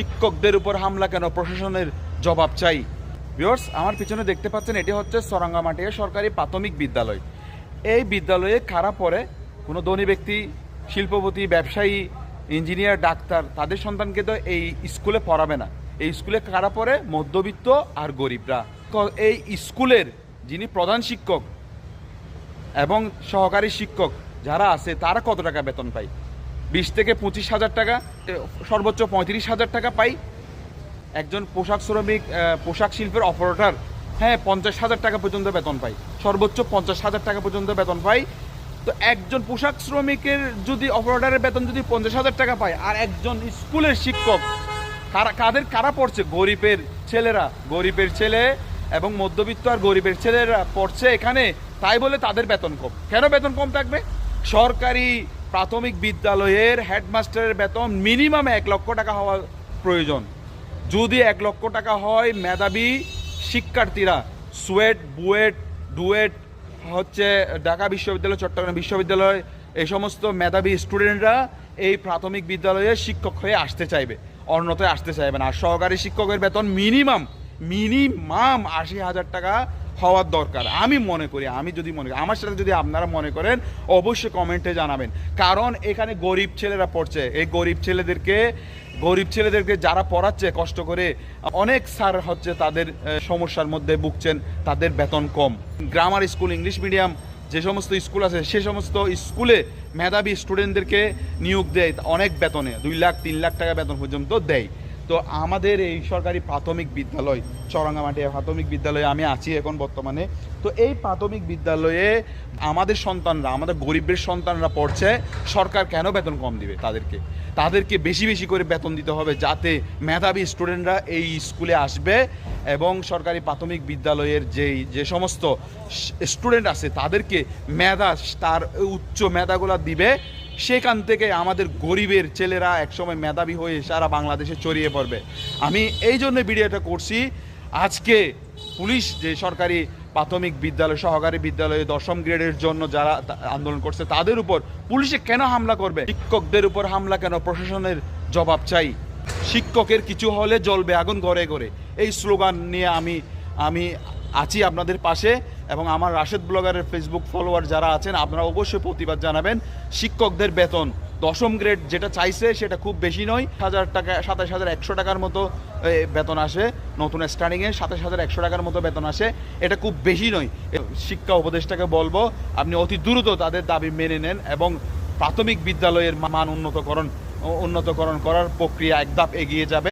শিক্ষকদের উপর হামলা কেন, প্রশাসনের জবাব চাই। ভিউয়ার্স, আমার পিছনে দেখতে পাচ্ছেন এটি হচ্ছে চরাঙ্গামাটিয়া সরকারি প্রাথমিক বিদ্যালয়। এই বিদ্যালয়ে কারা পড়ে? কোনো ধনী ব্যক্তি, শিল্পপতি, ব্যবসায়ী, ইঞ্জিনিয়ার, ডাক্তার, তাদের সন্তানকে তো এই স্কুলে পড়াবে না। এই স্কুলে কারা পড়ে? মধ্যবিত্ত আর গরিবরা। এই স্কুলের যিনি প্রধান শিক্ষক এবং সহকারী শিক্ষক যারা আছে তারা কত টাকা বেতন পায়? 20 থেকে 25,000 টাকা, সর্বোচ্চ 35,000 টাকা পাই। একজন পোশাক শ্রমিক, পোশাক শিল্পের অপারেটর, হ্যাঁ, 50,000 টাকা পর্যন্ত বেতন পাই, সর্বোচ্চ 50,000 টাকা পর্যন্ত বেতন পাই। তো একজন পোশাক শ্রমিকের যদি অপারেটরের বেতন যদি 50,000 টাকা পায়, আর একজন স্কুলের শিক্ষক, কারা পড়ছে? গরিবের ছেলেরা, গরিবের ছেলে এবং মধ্যবিত্ত আর গরিবের ছেলেরা পড়ছে এখানে। তাই বলে তাদের বেতন কম। কেন বেতন কম থাকবে? সরকারি প্রাথমিক বিদ্যালয়ের হেডমাস্টারের বেতন মিনিমাম 1 লক্ষ টাকা হওয়া প্রয়োজন। যদি 1 লক্ষ টাকা হয়, মেধাবী শিক্ষার্থীরা সুয়েট, বুয়েট, ডুয়েট, হচ্ছে ঢাকা বিশ্ববিদ্যালয়, চট্টগ্রাম বিশ্ববিদ্যালয়, এই সমস্ত মেধাবী স্টুডেন্টরা এই প্রাথমিক বিদ্যালয়ে শিক্ষক হয়ে আসতে চাইবে, অন্যথায় আসতে চাইবে না। আর সহকারী শিক্ষকের বেতন মিনিমাম 80,000 টাকা হওয়ার দরকার। আমি মনে করি, আমার সাথে যদি আপনারা মনে করেন অবশ্যই কমেন্টে জানাবেন। কারণ এখানে গরিব ছেলেরা পড়ছে। এই গরিব ছেলেদেরকে যারা পড়াচ্ছে কষ্ট করে, অনেক স্যার হচ্ছে তাদের সমস্যার মধ্যে ভুগছেন, তাদের বেতন কম। গ্রামার স্কুল, ইংলিশ মিডিয়াম যে সমস্ত স্কুল আছে সে সমস্ত স্কুলে মেধাবী স্টুডেন্টদেরকে নিয়োগ দেয় অনেক বেতনে, 2 লাখ 3 লাখ টাকা বেতন পর্যন্ত দেয়। তো আমাদের এই সরকারি প্রাথমিক বিদ্যালয়, চরাঙ্গামাটিয়া প্রাথমিক বিদ্যালয়ে আমি আছি এখন বর্তমানে। তো এই প্রাথমিক বিদ্যালয়ে আমাদের সন্তানরা, আমাদের গরিবের সন্তানরা পড়ছে। সরকার কেন বেতন কম দিবে? তাদেরকে বেশি বেশি করে বেতন দিতে হবে, যাতে মেধাবী স্টুডেন্টরা এই স্কুলে আসবে এবং সরকারি প্রাথমিক বিদ্যালয়ের যে সমস্ত স্টুডেন্ট আছে তাদেরকে তার উচ্চ মেধাগুলো দিবে। সেখান থেকে আমাদের গরিবের ছেলেরা একসময় মেধাবী হয়ে সারা বাংলাদেশে ছড়িয়ে পড়বে। আমি এই জন্য ভিডিওটা করছি। আজকে পুলিশ যে সরকারি প্রাথমিক বিদ্যালয়, সহকারী বিদ্যালয়ে 10ম গ্রেডের জন্য যারা আন্দোলন করছে তাদের উপর পুলিশে কেন হামলা করবে? শিক্ষকদের উপর হামলা কেন, প্রশাসনের জবাব চাই। শিক্ষকের কিছু হলে জ্বলবে আগুন ঘরে ঘরে, এই স্লোগান নিয়ে আমি আছি আপনাদের পাশে। এবং আমার রাশেদ ব্লগারের ফেসবুক ফলোয়ার যারা আছেন, আপনারা অবশ্যই প্রতিবাদ জানাবেন। শিক্ষকদের বেতন 10ম গ্রেড যেটা চাইছে সেটা খুব বেশি নয়, 1,000 টাকা, 27,100 টাকার মতো বেতন আসে। নতুন স্টার্টিংয়ে 27,100 টাকার মতো বেতন আসে, এটা খুব বেশি নয়। শিক্ষা উপদেষ্টাকে বলবো আপনি অতি দ্রুত তাদের দাবি মেনে নেন এবং প্রাথমিক বিদ্যালয়ের মান উন্নতকরণ করার প্রক্রিয়া এক ধাপ এগিয়ে যাবে।